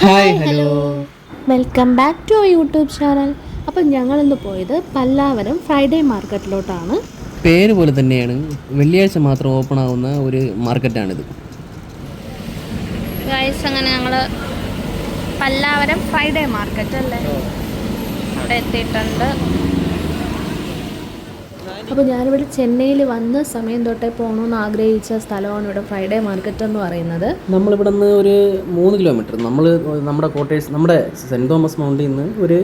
Hi hello welcome back to our YouTube channel. അപ്പം ഞങ്ങളിന്ന് പോയത് പല്ലാവരം ഫ്രൈഡേ മാർക്കറ്റിലോട്ടാണ്. പേര് പോലെ തന്നെയാണ്, വെള്ളിയാഴ്ച മാത്രം ഓപ്പൺ ആവുന്ന ഒരു മാർക്കറ്റാണിത്. അങ്ങനെ ഞങ്ങൾ പല്ലാവരം ഫ്രൈഡേ മാർക്കറ്റ് അല്ലേ അവിടെ എത്തിയിട്ടുണ്ട്. അപ്പോൾ ഞാനിവിടെ ചെന്നൈയിൽ വന്ന സമയം തൊട്ടേ പോകണമെന്ന് ആഗ്രഹിച്ച സ്ഥലമാണ് ഇവിടെ ഫ്രൈഡേ മാർക്കറ്റ് എന്ന് പറയുന്നത്. നമ്മളിവിടെ നിന്ന് ഒരു 3 കിലോമീറ്റർ, നമ്മുടെ ക്വാർട്ടേഴ്സ്, നമ്മുടെ സെൻറ്റ് തോമസ് മൗണ്ടിൽ നിന്ന് ഒരു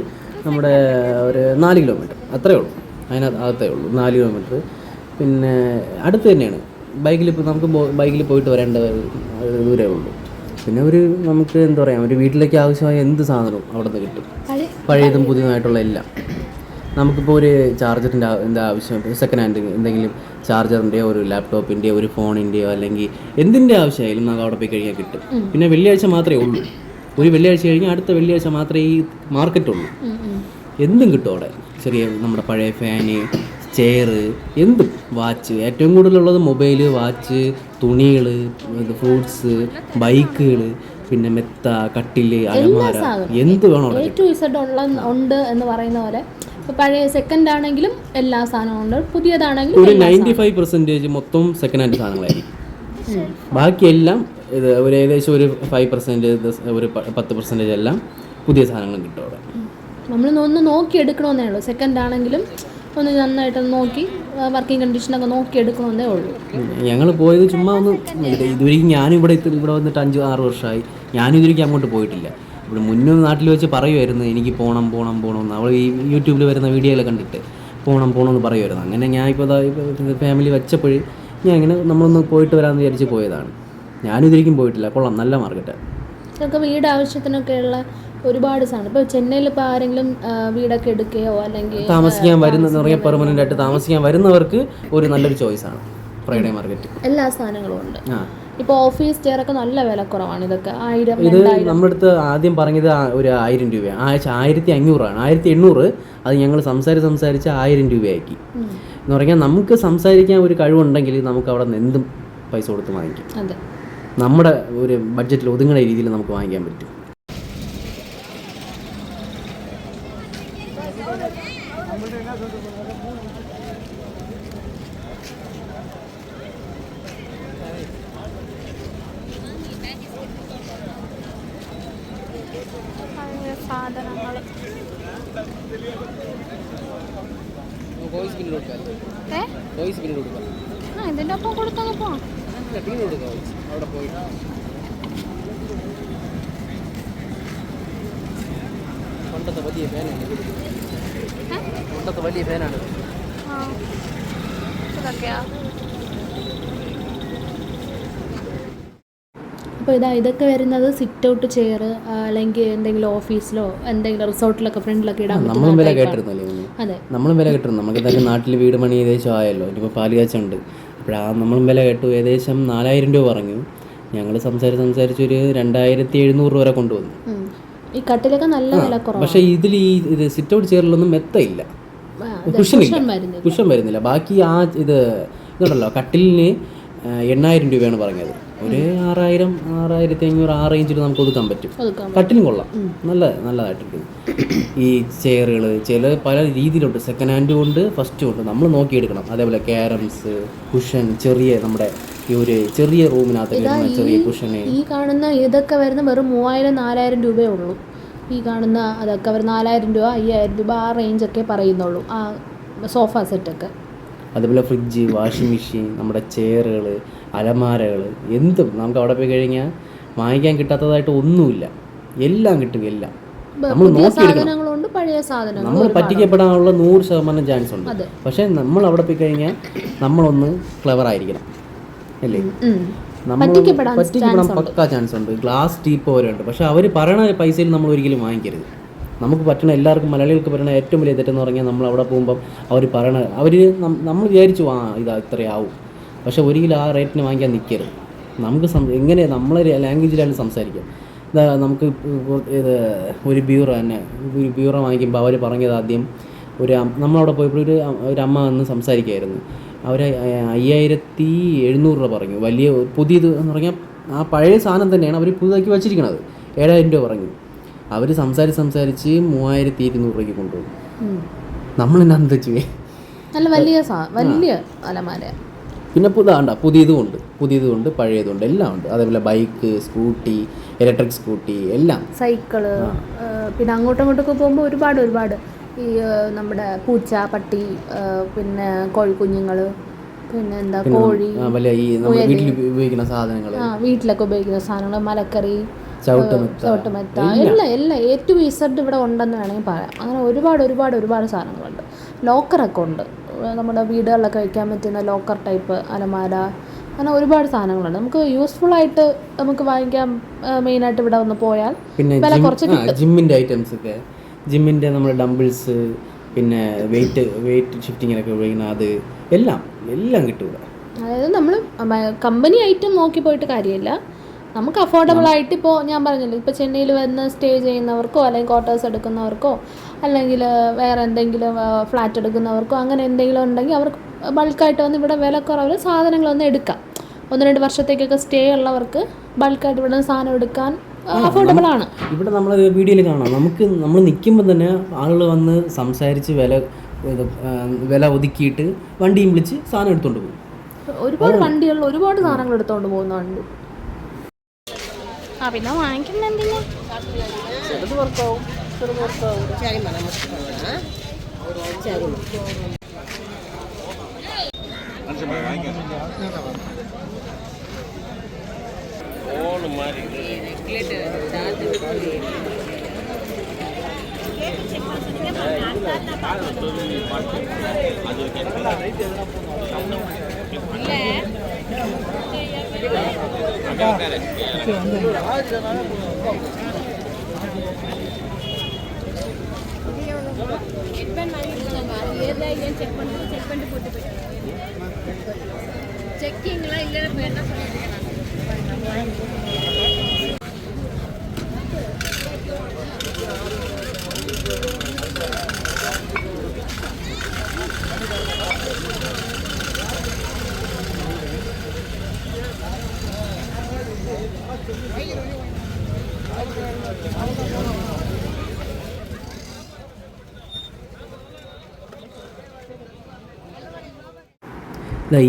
4 കിലോമീറ്റർ അത്രയേ ഉള്ളൂ. അതിനകത്തേ ഉള്ളൂ 4 കിലോമീറ്റർ. പിന്നെ അടുത്ത് തന്നെയാണ്, നമുക്ക് ബൈക്കിൽ പോയിട്ട് വരേണ്ട ദൂരമേ ഉള്ളൂ. പിന്നെ നമുക്ക് എന്താ പറയുക, ഒരു വീട്ടിലേക്ക് ആവശ്യമായ എന്ത് സാധനവും അവിടെ നിന്ന് കിട്ടും, പഴയതും പുതിയതുമായിട്ടുള്ള എല്ലാം. നമുക്കിപ്പോൾ ഒരു ചാർജറിൻ്റെ ആവശ്യം, സെക്കൻഡ് ഹാൻഡ് എന്തെങ്കിലും ചാർജറിൻ്റെയോ ഒരു ലാപ്ടോപ്പിൻ്റെയോ ഒരു ഫോണിൻ്റെയോ അല്ലെങ്കിൽ എന്തിൻ്റെ ആവശ്യമായാലും നമുക്ക് അവിടെ പോയി കഴിഞ്ഞാൽ കിട്ടും. പിന്നെ വെള്ളിയാഴ്ച മാത്രമേ ഉള്ളൂ, ഒരു വെള്ളിയാഴ്ച കഴിഞ്ഞാൽ അടുത്ത വെള്ളിയാഴ്ച മാത്രമേ ഈ മാർക്കറ്റുള്ളൂ. എന്തും കിട്ടും അവിടെ. ചെറിയ നമ്മുടെ പഴയ ഫാന്, ചെയറ്, എന്തും, വാച്ച്, ഏറ്റവും കൂടുതലുള്ളത് മൊബൈല്, വാച്ച്, തുണികൾ, ഫ്രൂട്ട്സ്, ബൈക്കുകൾ, പിന്നെ മെത്ത, കട്ടില്, അലമാര, എന്ത് വേണോ ഉണ്ട് എന്ന് പറയുന്ന പോലെ. പഴയ സെക്കൻഡ് ആണെങ്കിലും എല്ലാ സാധനവും ഉണ്ട്, പുതിയതാണെങ്കിലും ഒരു 95% മൊത്തം സെക്കൻഡ് ഹാൻഡ് സാധനങ്ങളായിരിക്കും. ബാക്കിയെല്ലാം ഒരു ഏകദേശം ഒരു 5%, ഒരു 10% എല്ലാം പുതിയ സാധനങ്ങളും കിട്ടും അവിടെ. നമ്മൾ ഒന്ന് നോക്കി എടുക്കണമെന്നേ ഉള്ളൂ. സെക്കൻഡ് ആണെങ്കിലും ഒന്ന് നന്നായിട്ട് നോക്കി വർക്കിംഗ് കണ്ടീഷനൊക്കെ നോക്കി എടുക്കണമെന്നേ ഉള്ളൂ. ഞങ്ങൾ പോയത് ചുമ്മാ ഒന്ന്, ഇതുവരെയും ഞാനും ഇവിടെ വന്നിട്ട് 5-6 വർഷമായി. ഞാനും ഇതുവരെയ്ക്ക് അങ്ങോട്ട് പോയിട്ടില്ല. ഇവിടെ മുന്നേ നാട്ടിൽ വെച്ച് പറയുമായിരുന്നു എനിക്ക് പോകണം എന്ന്. അവൾ ഈ യൂട്യൂബിൽ വരുന്ന വീഡിയോയിൽ കണ്ടിട്ട് പോകണമെന്ന് പറയുമായിരുന്നു. അങ്ങനെ ഞാൻ ഇപ്പോൾ ഫാമിലി വെച്ചപ്പോൾ ഞാൻ ഇങ്ങനെ നമ്മളൊന്ന് പോയിട്ട് വരാമെന്ന് വിചാരിച്ച് പോയതാണ്. ഞാനും ഇതിലേക്കും പോയിട്ടില്ല. കൊള്ളാം, നല്ല മാർക്കറ്റാണ്. നമുക്ക് വീട് ആവശ്യത്തിനൊക്കെയുള്ള ഒരുപാട് സാധനം. ഇപ്പോൾ ചെന്നൈയിൽ ഇപ്പോൾ ആരെങ്കിലും വീടൊക്കെ എടുക്കുകയോ അല്ലെങ്കിൽ താമസിക്കാൻ വരുന്നതെന്ന് പറഞ്ഞാൽ പെർമനൻ്റ് ആയിട്ട് താമസിക്കാൻ വരുന്നവർക്ക് ഒരു നല്ലൊരു ചോയ്സാണ് ഫ്രൈഡേ മാർക്കറ്റ്. എല്ലാ സാധനങ്ങളും ഉണ്ട്. ഇപ്പോൾ ഓഫീസ് ചെയറൊക്കെ നല്ല വിലക്കുറവാണ്. ഇതൊക്കെ 1000. ഇത് നമ്മുടെ അടുത്ത് ആദ്യം പറഞ്ഞത് ഒരു 1000 രൂപയാണ്. 1500 ആണ്, 1800. അത് ഞങ്ങൾ സംസാരിച്ച് 1000 രൂപയാക്കി. എന്ന് പറഞ്ഞാൽ നമുക്ക് സംസാരിക്കാൻ ഒരു കഴിവുണ്ടെങ്കിൽ നമുക്ക് അവിടെ നിന്ന് എന്തും പൈസ കൊടുത്ത് വാങ്ങിക്കാം. അതെ, നമ്മുടെ ഒരു ബഡ്ജറ്റിൽ ഒതുങ്ങുന്ന രീതിയിൽ നമുക്ക് വാങ്ങിക്കാൻ പറ്റും. സാധനങ്ങൾ ഇതിൻ്റെ ഒപ്പം കൊടുത്തങ്ങ് പോവാം. വലിയ ഫാനാണ് ഇതൊക്കെയാ. അപ്പോൾ ഇതൊക്കെ വരുന്നത് സിറ്റ് ഔട്ട് ചെയർ, അല്ലെങ്കിൽ എന്തെങ്കിലും ഓഫീസിലോ എന്തെങ്കിലും റിസോർട്ടിലൊക്കെ ഫ്രണ്ടിലൊക്കെ ഇടാൻ പറ്റും. നമ്മളും വില കേട്ടിരുന്നല്ലേ? അതെ, നമ്മളും വില കേട്ടിരുന്നു. നമുക്ക് എന്തായാലും നാട്ടിൽ വീട് പണി ഏകദേശം ആയല്ലോ, ഇനിയിപ്പോൾ പാലുകാച്ചുണ്ട്. നമ്മളും വില കേട്ടു. ഏകദേശം 4000 രൂപ പറഞ്ഞു. ഞങ്ങൾ സംസാരിച്ചൊരു 2700 വരെ കൊണ്ടുവന്നു. ഈ കട്ടിലൊക്കെ നല്ല വില കുറവാണ്. പക്ഷേ ഇത് സിറ്റ് ഔട്ട് ചെയറിലൊന്നും മെത്തയില്ല, കുഷൻ വരുന്നില്ല. ബാക്കി ഇതുണ്ടല്ലോ, കട്ടിലിന് 8000 രൂപയാണ് പറഞ്ഞത്. ഒരു 6500 ആ റേഞ്ചിൽ നമുക്ക് ഒതുക്കാൻ പറ്റും. കട്ടിലും കൊള്ളാം, നല്ലതായിട്ടുണ്ട്. ഈ ചെയറുകൾ പല രീതിയിലുണ്ട്, സെക്കൻഡ് ഹാൻഡും ഉണ്ട്, ഫസ്റ്റും ഉണ്ട്. നമ്മൾ നോക്കിയെടുക്കണം. അതേപോലെ ക്യാരംസ്, കുഷൻ, നമ്മുടെ ഈ ഒരു ചെറിയ റൂമിനകത്ത് ചെറിയ കുഷന്. ഈ കാണുന്ന ഇതൊക്കെ വരുന്ന വെറും 3000-4000 രൂപയേ ഉള്ളൂ. ഈ കാണുന്ന അതൊക്കെ അവർ 4000 രൂപ, 5000 രൂപ ആ റേഞ്ചൊക്കെ പറയുന്നുള്ളൂ, ആ സോഫ സെറ്റൊക്കെ. അതുപോലെ ഫ്രിഡ്ജ്, വാഷിംഗ് മെഷീൻ, നമ്മുടെ ചെയറുകൾ, അലമാരകൾ, എന്തും നമുക്ക് അവിടെ പോയി കഴിഞ്ഞാൽ വാങ്ങിക്കാൻ കിട്ടാത്തതായിട്ട് ഒന്നുമില്ല. എല്ലാം കിട്ടും, എല്ലാം നമ്മൾ നോക്കിയെടുക്കണം. നമ്മൾ പറ്റിക്കപ്പെടാനുള്ള 100% ചാൻസ് ഉണ്ട്. പക്ഷേ നമ്മൾ അവിടെ പോയി കഴിഞ്ഞാൽ നമ്മളൊന്ന് ക്ലെവർ ആയിരിക്കണം, അല്ലേ? നമ്മൾ പറ്റിക്കപ്പെടാൻ പക്കാ ചാൻസ് ഉണ്ട്. ഗ്ലാസ് ടീപ്പ് വരെ ഉണ്ട്. പക്ഷെ അവർ പറയണ പൈസയിൽ നമ്മൾ ഒരിക്കലും വാങ്ങിക്കരുത്. നമുക്ക് പറ്റണ, എല്ലാവർക്കും മലയാളികൾക്ക് പറ്റണ ഏറ്റവും വലിയ തെറ്റെന്ന് പറഞ്ഞാൽ നമ്മൾ അവിടെ പോകുമ്പം നമ്മൾ വിചാരിച്ചു ഇത്രയാവും. പക്ഷെ ഒരിക്കലും ആ റേറ്റിന് വാങ്ങിക്കാൻ നിൽക്കരുത്. നമുക്ക് എങ്ങനെ നമ്മളെ ലാംഗ്വേജിലാണ് സംസാരിക്കുക. നമുക്ക് ഒരു ബ്യൂറോ വാങ്ങിക്കുമ്പോൾ അവർ പറഞ്ഞത് ആദ്യം നമ്മളവിടെ പോയപ്പോൾ ഒരു അമ്മ വന്ന് സംസാരിക്കുമായിരുന്നു. അവർ 5700 രൂപ പറഞ്ഞു. വലിയ പുതിയത് എന്ന് പറഞ്ഞാൽ ആ പഴയ സാധനം തന്നെയാണ് അവർ പുതുതാക്കി വച്ചിരിക്കുന്നത്. 7,000 രൂപ പറഞ്ഞു. അവർ സംസാരിച്ച് 3,200 രൂപയ്ക്ക് കൊണ്ടുപോകും. നമ്മൾ തന്നെ അന്തച്ചു. നല്ല വലിയ അലമാര. പിന്നെ പുതിയതുകൊണ്ട് പഴയതുകൊണ്ട് എല്ലാം ഉണ്ട്. അതേപോലെ ബൈക്ക്, സ്കൂട്ടി, ഇലക്ട്രിക് സ്കൂട്ടി എല്ലാം, സൈക്കിള്. പിന്നെ അങ്ങോട്ടും ഇങ്ങോട്ടൊക്കെ പോകുമ്പോൾ ഒരുപാട് ഈ നമ്മുടെ പൂച്ച, പട്ടി, പിന്നെ കോഴിക്കുഞ്ഞുങ്ങൾ, പിന്നെ എന്താ കോഴി, വീട്ടിൽ ഉപയോഗിക്കുന്ന സാധനങ്ങൾ, വീട്ടിലൊക്കെ ഉപയോഗിക്കുന്ന സാധനങ്ങൾ, മലക്കറി, ചവിട്ടുമെത്ത, എല്ലാം A to Z ഇവിടെ ഉണ്ടെന്ന് വേണമെങ്കിൽ പറയാം. അങ്ങനെ ഒരുപാട് സാധനങ്ങളുണ്ട്. ലോക്കറൊക്കെ ഉണ്ട്, നമ്മുടെ വീടുകളിലൊക്കെ വയ്ക്കാൻ പറ്റുന്ന ലോക്കർ ടൈപ്പ് അലമാര, അങ്ങനെ ഒരുപാട് സാധനങ്ങളുണ്ട്. നമുക്ക് യൂസ്ഫുൾ ആയിട്ട് നമുക്ക് വാങ്ങിക്കാൻ മെയിനായിട്ട് ഇവിടെ വന്ന് പോയാൽ വില കുറച്ച് കിട്ടും. ജിമ്മിൻ്റെ ഐറ്റംസ് ഒക്കെ, ജിമ്മിൻ്റെ നമ്മുടെ ഡംബിൾസ്, പിന്നെ വെയിറ്റ് ഷിഫ്റ്റിങ്ങിനൊക്കെ ഉപയോഗിക്കുന്ന അത് എല്ലാം കിട്ടും ഇവിടെ. അതായത് നമ്മൾ കമ്പനി ഐറ്റം നോക്കി പോയിട്ട് കാര്യമില്ല, നമുക്ക് അഫോർഡബിൾ ആയിട്ട്. ഇപ്പോൾ ഞാൻ പറഞ്ഞില്ലേ, ഇപ്പോൾ ചെന്നൈയിൽ വന്ന് സ്റ്റേ ചെയ്യുന്നവർക്കോ അല്ലെങ്കിൽ ക്വാർട്ടേഴ്സ് എടുക്കുന്നവർക്കോ അല്ലെങ്കിൽ വേറെ എന്തെങ്കിലും ഫ്ലാറ്റ് എടുക്കുന്നവർക്കോ അങ്ങനെ എന്തെങ്കിലും ഉണ്ടെങ്കിൽ അവർക്ക് ബൾക്കായിട്ട് വന്ന് ഇവിടെ വില കുറവിൽ സാധനങ്ങളൊന്നും എടുക്കാം. 1-2 വർഷത്തേക്കൊക്കെ സ്റ്റേ ഉള്ളവർക്ക് ബൾക്കായിട്ട് ഇവിടെ സാധനം എടുക്കാൻ അഫോർഡബിൾ ആണ്. ഇവിടെ നമ്മൾ വീഡിയോയിൽ കാണാം, നമ്മൾ നിൽക്കുമ്പോൾ തന്നെ ആളുകൾ വന്ന് സംസാരിച്ച് വില ഒതുക്കിയിട്ട് വണ്ടിയും വിളിച്ച് സാധനം എടുത്തുകൊണ്ട് പോകും. ഒരുപാട് വണ്ടികളിൽ ഒരുപാട് സാധനങ്ങൾ എടുത്തുകൊണ്ട് പോകുന്നുണ്ട്. പിന്നെ വാങ്ങിക്കുന്ന എന്തിനാ ചെറുത് പുറത്താവും. செக்கிங்லாம் இல்லை, இப்போ என்ன பண்ணிருக்கேன்.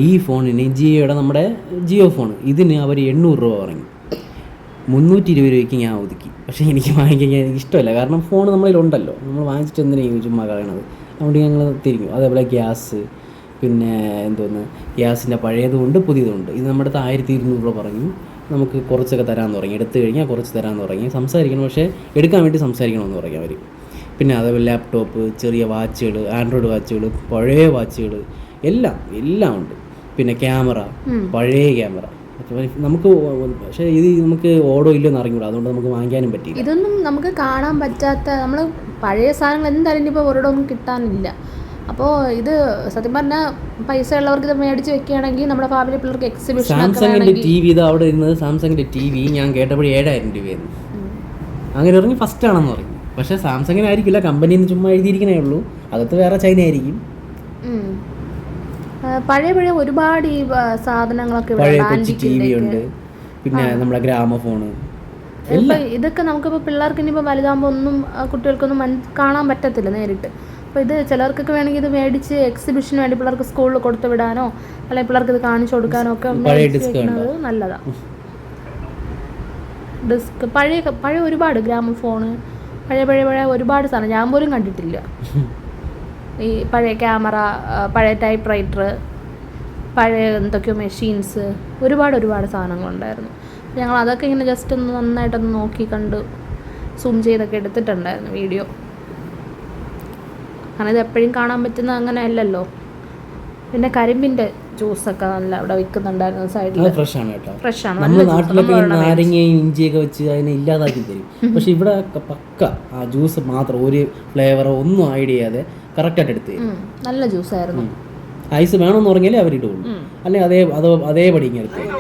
ഈ ഫോണിന് നമ്മുടെ ജിയോ ഫോൺ ഇതിന് അവർ 800 രൂപ പറഞ്ഞു. 320 രൂപയ്ക്ക് ഞാൻ ഒതുക്കി. പക്ഷേ എനിക്ക് വാങ്ങിക്കാൻ എനിക്ക് ഇഷ്ടമല്ല, കാരണം ഫോൺ നമ്മളിലുണ്ടല്ലോ, നമ്മൾ വാങ്ങിച്ചിട്ട് എന്തിനാണ് ചുമ്മാ കളയണത്. അതുകൊണ്ട് ഞങ്ങൾ തിരിഞ്ഞു. അതേപോലെ ഗ്യാസ്, പിന്നെ ഗ്യാസിൻ്റെ പഴയതുകൊണ്ട് പുതിയതുണ്ട്. ഇത് നമ്മുടെ അടുത്ത് 1,200 രൂപ പറഞ്ഞു. നമുക്ക് കുറച്ചൊക്കെ തരാമെന്ന് പറഞ്ഞു, എടുത്തു കഴിഞ്ഞാൽ കുറച്ച് തരാമെന്ന് പറഞ്ഞു. സംസാരിക്കണം, പക്ഷേ എടുക്കാൻ വേണ്ടി സംസാരിക്കണമെന്ന് പറയും അവർ. പിന്നെ അതേപോലെ ലാപ്ടോപ്പ്, ചെറിയ വാച്ചുകൾ, ആൻഡ്രോയിഡ് വാച്ചുകൾ, പഴയ വാച്ചുകൾ എല്ലാം ഉണ്ട്. പിന്നെ ക്യാമറ, പഴയ ക്യാമറ നമുക്ക്. പക്ഷേ ഇത് നമുക്ക് ഓടോ ഇല്ലെന്ന് അറിഞ്ഞൂടാ, അതുകൊണ്ട് നമുക്ക് വാങ്ങിക്കാനും പറ്റില്ല. ഇതൊന്നും നമുക്ക് കാണാൻ പറ്റാത്ത, നമ്മൾ പഴയ സാധനങ്ങൾ എന്തായാലും ഇപ്പോൾ ഒരിടം ഒന്നും കിട്ടാനില്ല. അപ്പോൾ ഇത് സത്യം പറഞ്ഞാൽ പൈസ ഉള്ളവർക്ക് ഇത് മേടിച്ച് വെക്കുകയാണെങ്കിൽ നമ്മുടെ ഫാമിലി പിള്ളേർക്ക് എക്സിബിഷൻ. സാംസങ്ങിൻ്റെ TV ഇത് അവിടെ ഇരുന്നത്, സാംസങ്ങിൻ്റെ TV ഞാൻ കേട്ടപ്പോൾ 7,000 രൂപയായിരുന്നു. അങ്ങനെ പറഞ്ഞ് ഫസ്റ്റ് ആണെന്ന് പറയും. പക്ഷേ സാംസങ്ങിനായിരിക്കില്ല, കമ്പനിയിൽ നിന്ന് ചുമ്മാ എഴുതിയിരിക്കണേ ഉള്ളൂ, അകത്ത് വേറെ ചൈന ആയിരിക്കും. പഴയ ഒരുപാട് ഈ സാധനങ്ങളൊക്കെ പഴയ കൊച്ചി TV ഉണ്ട്, പിന്നെ നമ്മുടെ ഗ്രാമഫോണ്. ഇതൊക്കെ നമുക്കിപ്പോൾ പിള്ളേർക്ക് ഇനിയിപ്പോൾ വലുതാകുമ്പോൾ ഒന്നും കുട്ടികൾക്കൊന്നും കാണാൻ പറ്റത്തില്ല നേരിട്ട്. അപ്പോൾ ഇത് ചിലർക്കൊക്കെ വേണമെങ്കിൽ ഇത് മേടിച്ച് എക്സിബിഷന് വേണ്ടി പിള്ളേർക്ക് സ്കൂളിൽ കൊടുത്തു വിടാനോ അല്ലെങ്കിൽ പിള്ളേർക്ക് ഇത് കാണിച്ചു കൊടുക്കാനോ ഒക്കെ വെക്കുന്നത് നല്ലതാണ്. ഡിസ്ക് പഴയ ഒരുപാട് ഗ്രാമഫോണ്, പഴയ ഒരുപാട് സാധനം ഞാൻ പോലും കണ്ടിട്ടില്ല. ഈ പഴയ ക്യാമറ, പഴയ ടൈപ്പ് റൈറ്റർ, പഴയ എന്തൊക്കെയോ മെഷീൻസ്, ഒരുപാട് സാധനങ്ങളുണ്ടായിരുന്നു. ഞങ്ങൾ അതൊക്കെ ഇങ്ങനെ ജസ്റ്റ് ഒന്ന് നന്നായിട്ടൊന്ന് നോക്കി കണ്ട് സൂം ചെയ്തൊക്കെ എടുത്തിട്ടുണ്ടായിരുന്നു വീഡിയോ. കാരണം ഇത് എപ്പോഴും കാണാൻ പറ്റുന്ന അങ്ങനെ അല്ലല്ലോ. പിന്നെ കരിമ്പിൻ്റെ ജ്യൂസൊക്കെ നല്ല അവിടെ വിൽക്കുന്നുണ്ടായിരുന്നു സൈഡിൽ. ഫ്രഷാണ്. നമ്മുടെ നാട്ടിലൊക്കെ നാരങ്ങയും ഇഞ്ചിയൊക്കെ വെച്ച് അതിനെ ഇല്ലാതാക്കി തരും. പക്ഷെ ഇവിടെ പക്ക ആ ജ്യൂസ് മാത്രം, ഒരു ഫ്ലേവറോ ഒന്നും ആഡ് ചെയ്യാതെ കറക്റ്റായിട്ട് എടുത്ത് തരും. നല്ല ജ്യൂസായിരുന്നു. ഐസ് വേണമെന്ന് പറഞ്ഞാലേ അവരിടുള്ളൂ, അല്ലെങ്കിൽ അതേപടി ഇങ്ങനെ എടുത്ത് തരും.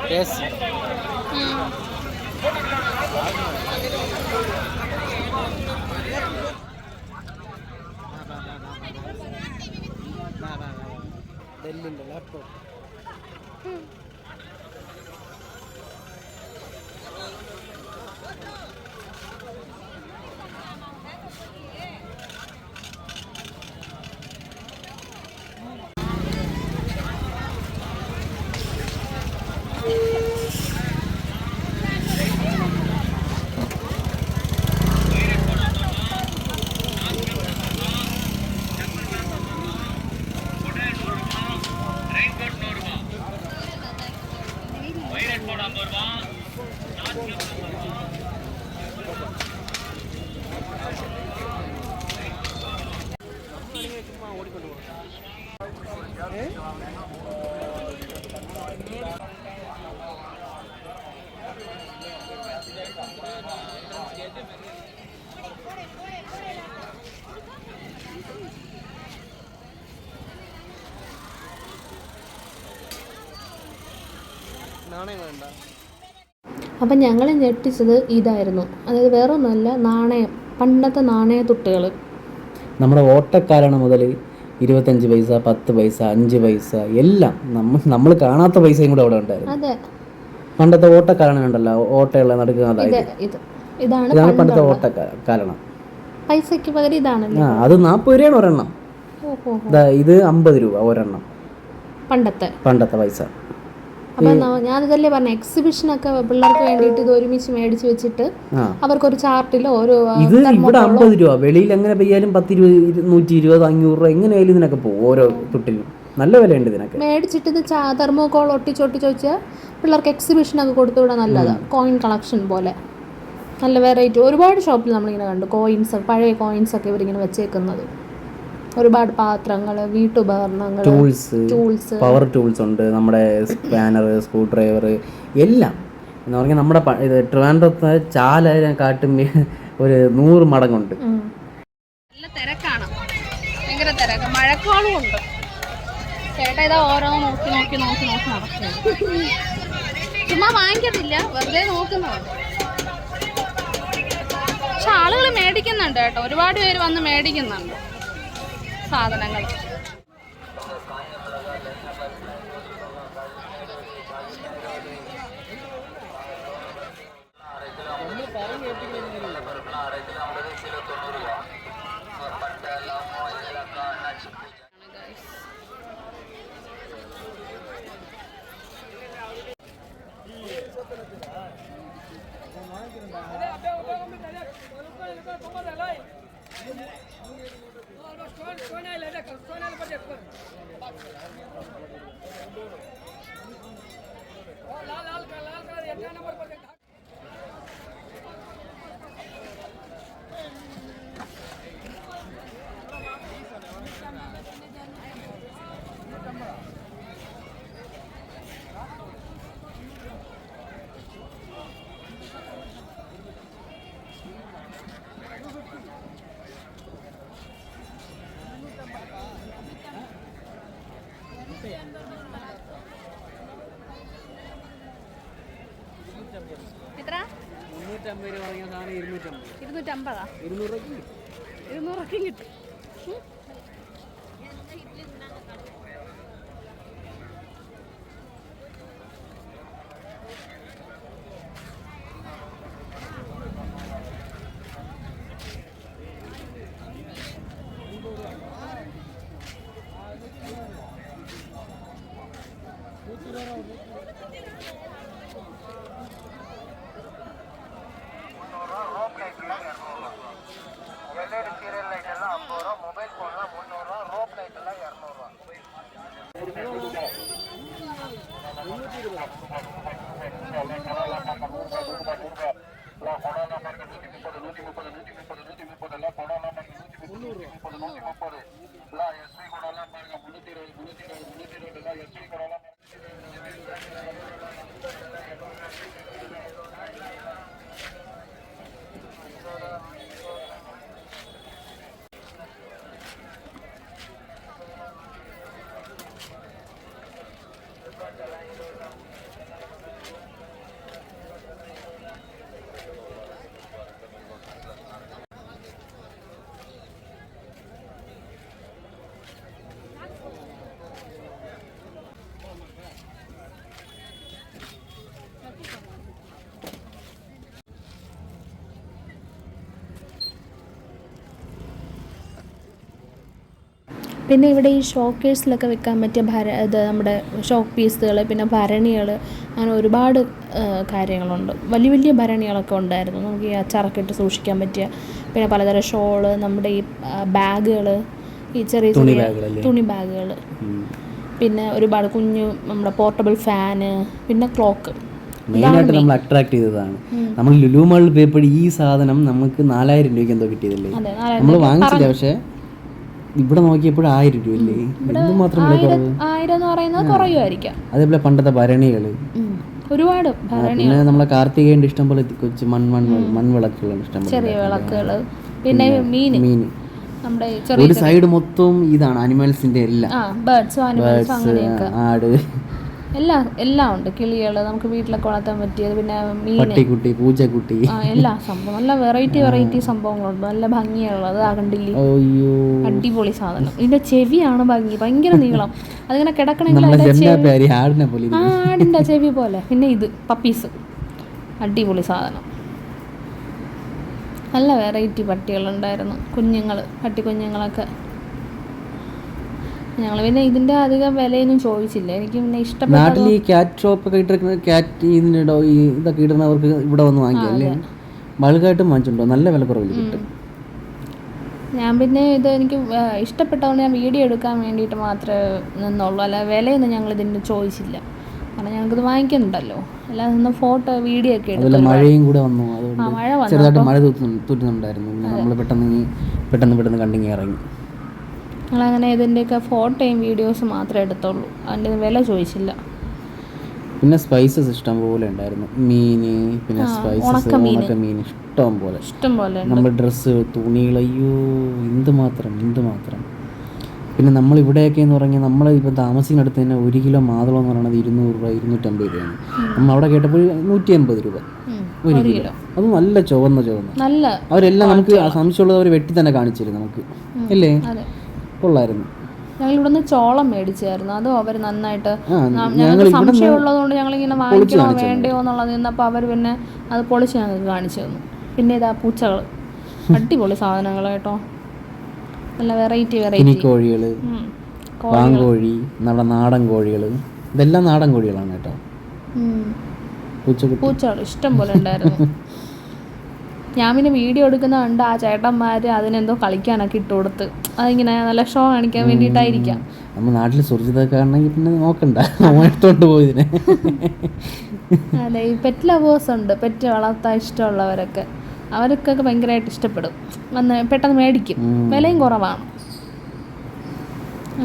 Yes. അപ്പം ഞങ്ങൾ ഞെട്ടിച്ചത് ഇതായിരുന്നു. അതായത് വേറെ ഒന്നുമല്ല, നാണയം, പണ്ടത്തെ നാണയത്തുട്ടുകൾ. നമ്മുടെ ഓട്ടക്കാലണ മുതൽ 25 പൈസ, 10 പൈസ, 5 പൈസ എല്ലാം നമ്മൾ കാണാത്ത പൈസയും കൂടെ അവിടെ ഉണ്ടായിരുന്നു. അതെ, പണ്ടത്തെ ഓട്ടക്കാലണ ഉണ്ടല്ലോ, ഓട്ടയുള്ള നടുക്കുന്നത്. ഇതാണ് പണ്ടത്തെ ഓട്ടക്കാലണം. പൈസക്ക് പകരം ഇതാണല്ലോ. അത് 40 രൂപയാണ് ഒരെണ്ണം. ഇത് 50 രൂപ ഒരെണ്ണം പണ്ടത്തെ പൈസ. അപ്പം ഞാനിതല്ലേ പറഞ്ഞ, എക്സിബിഷനൊക്കെ പിള്ളേർക്ക് വേണ്ടിയിട്ട് ഇത് ഒരുമിച്ച് മേടിച്ച് വെച്ചിട്ട് അവർക്കൊരു ചാർട്ടിലോ ഒരു ഇത് ഇവിടെ 50 രൂപ, വെളിയിൽ എങ്ങനെ പെയ്യാലും 10, 20, 120, 500 രൂപ എങ്ങനെയായാലും ഇതിനൊക്കെ പോകും. ഓരോ തുട്ടിനും നല്ല വിലയുണ്ട് ഇതിനൊക്കെ. മേടിച്ചിട്ട് ഇത് തെർമോകോൾ ഒട്ടിച്ചൊട്ടിച്ച് വെച്ചാൽ പിള്ളേർക്ക് എക്സിബിഷനൊക്കെ കൊടുത്തുവിടാൻ നല്ലതാണ്. കോയിൻ കളക്ഷൻ പോലെ നല്ല വെറൈറ്റി. ഒരുപാട് ഷോപ്പിൽ നമ്മളിങ്ങനെ കണ്ടു കോയിൻസ്, പഴയ കോയിൻസൊക്കെ ഇവരിങ്ങനെ വെച്ചേക്കുന്നത്. ഒരുപാട് പാത്രങ്ങൾ, വീട്ടുപകരണങ്ങൾ, ടൂൾസ്, പവർ ടൂൾസ് ഉണ്ട്, നമ്മുടെ സ്പാനർ, സ്ക്രൂ ഡ്രൈവർ എല്ലാം എന്ന് പറഞ്ഞാൽ നമ്മുടെ ട്രിവാൻഡ്രത്തെ ചാലിനെക്കാട്ടും ഒരു 100 മടങ്ങുണ്ട്. നല്ല തിരക്കാണ്, ഭയങ്കര തിരക്ക്, മഴക്കോളും ഉണ്ട്. ചേട്ടാ ഇതാ ഓരോ നോക്കി നടക്കുന്നു. ചുമ്മാ വാങ്ങിക്കത്തില്ല, വെറുതെ നോക്കുന്നുണ്ട്. പക്ഷെ ആളുകൾ മേടിക്കുന്നുണ്ട് കേട്ടോ, ഒരുപാട് പേര് വന്ന് മേടിക്കുന്നുണ്ട് സാധനങ്ങൾ. എത്ര? 350 രൂപ പറഞ്ഞ സാധനം 250. 200 കിട്ടും. പിന്നെ ഇവിടെ ഈ ഷോക്കേഴ്സിലൊക്കെ വെക്കാൻ പറ്റിയ ഇത് നമ്മുടെ ഷോക്ക് പീസുകൾ, പിന്നെ ഭരണികൾ, അങ്ങനെ ഒരുപാട് കാര്യങ്ങളുണ്ട്. വലിയ വലിയ ഭരണികളൊക്കെ ഉണ്ടായിരുന്നു, നമുക്ക് ഈ അച്ചാറൊക്കെ ഇട്ട് സൂക്ഷിക്കാൻ പറ്റിയ. പിന്നെ പലതരം ഷോള്, നമ്മുടെ ഈ ബാഗുകൾ, ഈ ചെറിയ ചെറിയ തുണി ബാഗുകൾ, പിന്നെ ഒരുപാട് കുഞ്ഞു നമ്മുടെ പോർട്ടബിൾ ഫാന്, പിന്നെ ക്ലോക്ക്. മെയിനായിട്ട് നമ്മൾ അട്രാക്ട് ചെയ്തതാണ്. നമ്മൾ ലുലു മാളിൽ പോയപ്പോൾ ഈ സാധനം നമുക്ക് 4000 രൂപയ്ക്ക് എന്തോ കിട്ടിയതല്ലേ, നമ്മൾ വാങ്ങിച്ചില്ല. പക്ഷേ ഇവിടെ നോക്കിയപ്പോൾ 1000 രൂപയല്ലേ, എന്തുമാത്രം വില കുറവ്. 1000 എന്ന് പറയുന്നത് കുറയുമായിരിക്കാം. അതേപോലെ പണ്ടത്തെ ഭരണികൾ ഒരുപാട്, പിന്നെ നമ്മളെ കാർത്തികേയൻ്റെ ഇഷ്ടം പോലെ കൊച്ചു മൺവിളക്കുകൾ, ഇഷ്ടം ചെറിയ വിളക്കുകൾ, പിന്നെ മീൻ നമ്മുടെ ഒരു സൈഡ് മൊത്തം ഇതാണ് അനിമൽസിന്റെ എല്ലാം, ബേർഡ്സ്, അങ്ങനെയൊക്കെ ആട്, എല്ലാം ഉണ്ട്. കിളികൾ, നമുക്ക് വീട്ടിലൊക്കെ വളർത്താൻ പറ്റിയത്, പിന്നെ മീൻ, പട്ടിക്കുട്ടി, പൂച്ചക്കുട്ടി, എല്ലാ സംഭവം നല്ല വെറൈറ്റി സംഭവങ്ങളുണ്ട്. നല്ല ഭംഗിയുള്ളത് കണ്ടില്ലേ, അടിപൊളി സാധനം. ഇതിന്റെ ചെവിയാണ് ഭംഗി, ഭയങ്കര നീളം, അതിങ്ങനെ കിടക്കണമെങ്കിൽ ആടിന്റെ ചെവി പോലെ. പിന്നെ ഇത് പപ്പീസ്, അടിപൊളി സാധനം. നല്ല വെറൈറ്റി പട്ടികളുണ്ടായിരുന്നു, പട്ടിക്കുഞ്ഞുങ്ങളൊക്കെ. ഞങ്ങൾ പിന്നെ ഇതിന്റെ അധികം വിലയൊന്നും ചോദിച്ചില്ല, എനിക്ക് പിന്നെ ഇഷ്ടപ്പെട്ടു. നാട്ടിൽ ഈ ക്യാറ്റ് ഷോപ്പൊക്കെ ഇട്ടിരിക്കുന്ന ക്യാറ്റ് ഇതൊക്കെ ഇടുന്നവർക്ക് ഇവിടെ വന്ന് വാങ്ങിക്കല്ലേ, ബൾക്കായിട്ടും വാങ്ങിച്ചിട്ടുണ്ടോ, നല്ല വില കുറവിൽ കിട്ടും. ഞാൻ പിന്നെ ഇത് എനിക്ക് ഇഷ്ടപ്പെട്ടതുകൊണ്ട് ഞാൻ വീഡിയോ എടുക്കാൻ വേണ്ടിയിട്ട് മാത്രമേ നിന്നുള്ളൂ, അല്ല വിലയൊന്നും ഞങ്ങൾ ഇതിന് ചോദിച്ചില്ല. കാരണം ഞങ്ങൾക്കിത് വാങ്ങിക്കുന്നുണ്ടല്ലോ, അല്ലാതെ നിന്ന് ഫോട്ടോ വീഡിയോ ഒക്കെ എടുക്കും. മഴയും കൂടെ വന്നു, അതുകൊണ്ട് ചെറുതായിട്ട് മഴ തൂറ്റുന്നുണ്ടായിരുന്നു. നമ്മൾ പെട്ടെന്ന് കണ്ടിങ്ങി ഇറങ്ങി. ഞങ്ങളങ്ങനെ ഇതിൻ്റെയൊക്കെ ഫോട്ടോയും വീഡിയോസും മാത്രമേ എടുത്തുള്ളൂ, അതിൻ്റെ വില ചോദിച്ചില്ല. പിന്നെ സ്പൈസസ് ഇഷ്ടം പോലെ ഉണ്ടായിരുന്നു, മീന്, പിന്നെ സ്പൈസസ്, ഉണക്ക മീൻ ഇഷ്ടം പോലെ. നമ്മുടെ ഡ്രസ്സ്, തുണികൾ, അയ്യോ എന്തുമാത്രം. പിന്നെ നമ്മൾ ഇവിടെയൊക്കെ എന്ന് പറഞ്ഞാൽ നമ്മൾ ഇപ്പോൾ താമസിക്കുന്നിടത്ത് തന്നെ 1 കിലോ മാതളം എന്ന് പറയുന്നത് 200 രൂപ 250 രൂപയാണ്. നമ്മൾ അവിടെ കേട്ടപ്പോൾ 180 രൂപ 1 കിലോ. അത് നല്ല ചുവന്ന അവരെല്ലാം നമുക്ക് സംശയമുള്ളത് അവർ വെട്ടി തന്നെ കാണിച്ചിരുന്നു നമുക്ക്, അല്ലേ, കൊള്ളായിരുന്നു. ഞങ്ങൾ ഇവിടുന്ന് ചോളം മേടിച്ചായിരുന്നു, അതും അവർ നന്നായിട്ട്, ഞങ്ങൾക്ക് സംശയമുള്ളതുകൊണ്ട് ഞങ്ങളിങ്ങനെ വാങ്ങിക്കണോ വേണ്ടയോ എന്നുള്ളത് നിന്നപ്പോൾ അവർ പിന്നെ അത് പൊളിച്ച് ഞങ്ങൾക്ക് കാണിച്ചു തന്നു. പിന്നെ ഇതാ പൂച്ചകൾ, അടിപൊളി സാധനങ്ങൾ കേട്ടോ, നല്ല വെറൈറ്റി കോഴികൾ, പാങ്കോഴി, നമ്മുടെ നാടൻ കോഴികൾ, ഇതെല്ലാം നാടൻ കോഴികളാണ് കേട്ടോ. പൂച്ചകൾ ഇഷ്ടം പോലെ ഉണ്ടായിരുന്നു. ഞാൻ പിന്നെ വീഡിയോ എടുക്കുന്ന കണ്ട് ആ ചേട്ടന്മാർ അതിനെന്തോ കളിക്കാനൊക്കെ ഇട്ട് കൊടുത്ത്, അതിങ്ങനെ നല്ല ഷോ കാണിക്കാൻ വേണ്ടിയിട്ടായിരിക്കാം. നമ്മൾ നാട്ടിൽ സുരക്ഷിതൊക്കെ ആണെങ്കിൽ പിന്നെ നോക്കണ്ട, എടുത്തോണ്ട് പോയതിനെ. അതെ, ഈ പെറ്റ് ലവേഴ്സ് ഉണ്ട്, പെറ്റ് വളർത്താൻ ഇഷ്ടമുള്ളവരൊക്കെ, അവർക്കൊക്കെ ഭയങ്കരമായിട്ട് ഇഷ്ടപ്പെടും, പെട്ടെന്ന് മേടിക്കും, വിലയും കുറവാണ്.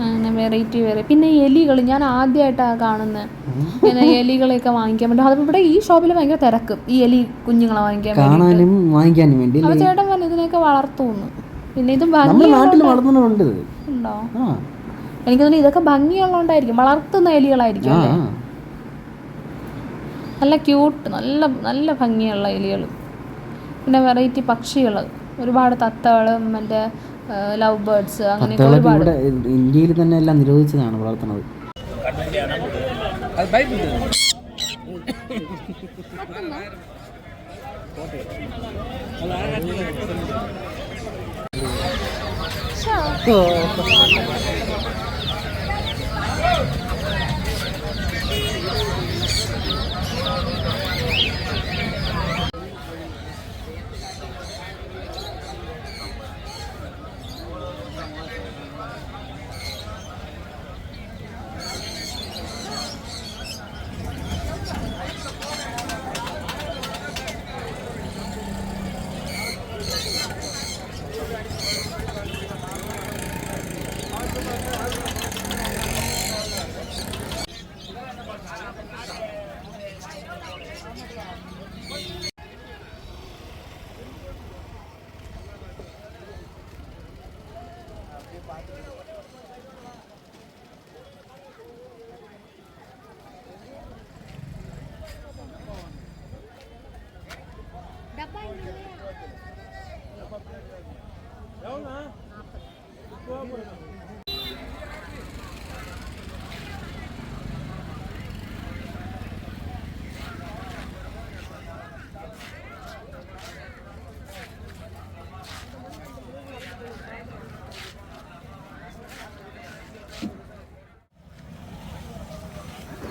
അങ്ങനെ വെറൈറ്റി. പിന്നെ എലികൾ ഞാൻ ആദ്യമായിട്ടാണ് കാണുന്നത്, പിന്നെ എലികളെയൊക്കെ വാങ്ങിക്കാൻ പറ്റും. അത് ഇവിടെ ഈ ഷോപ്പിൽ ഭയങ്കര തിരക്കും, ഈ എലി കുഞ്ഞുങ്ങളെ വാങ്ങിക്കാനും വേണ്ടി. അപ്പോൾ ചേട്ടൻ പറഞ്ഞു ഇതിനെയൊക്കെ വളർത്തുന്നു. പിന്നെ ഇത് ഭംഗിയുണ്ട് ഉണ്ടോ, എനിക്ക് തോന്നുന്നു ഇതൊക്കെ ഭംഗിയുള്ളതുകൊണ്ടായിരിക്കും, വളർത്തുന്ന എലികളായിരിക്കും. നല്ല ക്യൂട്ട്, നല്ല ഭംഗിയുള്ള എലികൾ. പിന്നെ വെറൈറ്റി പക്ഷികൾ, ഒരുപാട് തത്തകൾ, മറ്റേ ലവ് ബേർഡ്സ്, അങ്ങനെയൊക്കെ ഒരുപാട്. ഇന്ത്യയിൽ തന്നെ എല്ലാം നിരോധിച്ചതാണ് വളർത്തുന്നത്.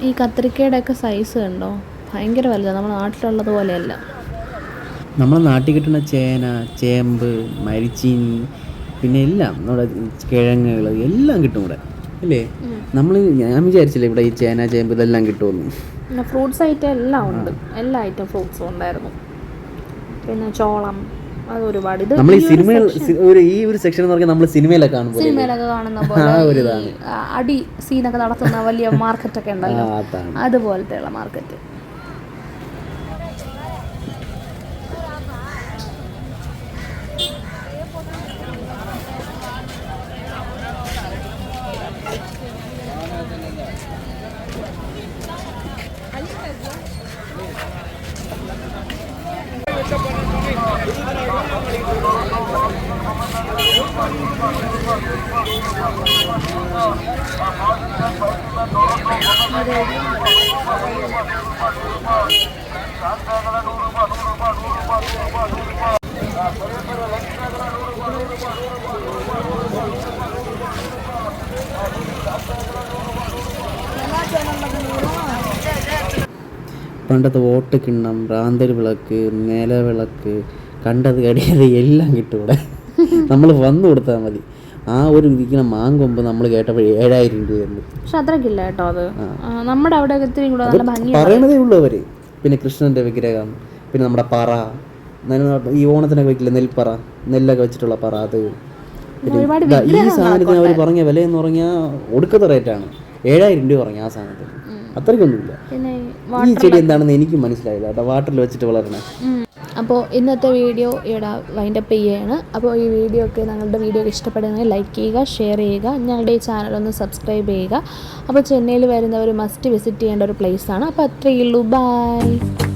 ഈ കത്തിരിക്കയുടെ ഒക്കെ സൈസ് കണ്ടോ, ഭയങ്കര വലുതാണ്, നമ്മുടെ നാട്ടിലുള്ളത് പോലെയല്ല. നമ്മളെ നാട്ടിൽ കിട്ടുന്ന ചേന, ചേമ്പ്, മരിച്ചീനി, പിന്നെ എല്ലാം നമ്മുടെ കിഴങ്ങുകൾ എല്ലാം കിട്ടും ഇവിടെ അല്ലേ. ഞാൻ വിചാരിച്ചില്ല ഇവിടെ ഈ ചേന, ചേമ്പ് ഇതെല്ലാം കിട്ടുമെന്ന്. പിന്നെ ഫ്രൂട്ട്സ് ഐറ്റം എല്ലാം ഉണ്ട്, എല്ലാ ഐറ്റം ഫ്രൂട്ട്സും ഉണ്ടായിരുന്നു. പിന്നെ ചോളം, അത് ഒരുപാട്. ഇത് നമ്മൾ ഈ സിനിമയിൽ ഈ ഒരു സെക്ഷൻ എന്ന് പറഞ്ഞാൽ നമ്മൾ സിനിമയിലൊക്കെ കാണുന്ന പോലെ അടി സീനൊക്കെ നടത്തുന്ന വലിയ മാർക്കറ്റൊക്കെ ഉണ്ടല്ലോ, അതുപോലത്തെ ഉള്ള മാർക്കറ്റ്. പണ്ടത്തെ ഓട്ട് കിണ്ണം, റാന്തൽ വിളക്ക്, നിലവിളക്ക്, കണ്ടത് കടിയത് എല്ലാം കിട്ടും ഇവിടെ. നമ്മൾ വന്നു കൊടുത്താൽ മതി. ആ ഒരു ഇരിക്കുന്ന മാങ്കൊമ്പ് നമ്മൾ കേട്ടപ്പോൾ 7,000 രൂപയുണ്ട്. പക്ഷെ അത്രയ്ക്കില്ല കേട്ടോ, അത് നമ്മുടെ അവിടെ ഒത്തിരി കൂടെ നല്ല ഭംഗി പറയണതേ ഉള്ളൂ അവർ. പിന്നെ കൃഷ്ണൻ്റെ വിഗ്രഹം, പിന്നെ നമ്മുടെ പറ, ഈ ഓണത്തിനൊക്കെ വെക്കില്ല നെൽപ്പറ, നെല്ലൊക്കെ വെച്ചിട്ടുള്ള പറ, അത്. ഈ സാധനത്തിന് അവർ പറഞ്ഞ വില എന്ന് പറഞ്ഞാൽ ഒടുക്കത്തെ റേറ്റാണ്. 7,000 രൂപ പറഞ്ഞു ആ സാധനത്തിന്. അത്രയ്ക്കൊന്നുമില്ല. ഈ ചെടി എന്താണെന്ന് എനിക്ക് മനസ്സിലായില്ല കേട്ടോ, വാട്ടറിൽ വെച്ചിട്ട് വളരണേ. അപ്പോൾ ഇന്നത്തെ വീഡിയോ ഇവിടെ വൈൻഡപ്പ് ചെയ്യുകയാണ്. അപ്പോൾ ഈ വീഡിയോ ഒക്കെ ഞങ്ങളുടെ വീഡിയോ ഇഷ്ടപ്പെടുകയാണെങ്കിൽ ലൈക്ക് ചെയ്യുക, ഷെയർ ചെയ്യുക, ഞങ്ങളുടെ ഈ ചാനൽ ഒന്ന് സബ്സ്ക്രൈബ് ചെയ്യുക. അപ്പോൾ ചെന്നൈയിൽ വരുന്നവർ മസ്റ്റ് വിസിറ്റ് ചെയ്യേണ്ട ഒരു പ്ലേസാണ്. അപ്പോൾ അത്രയേ ഉള്ളൂ. ബൈ.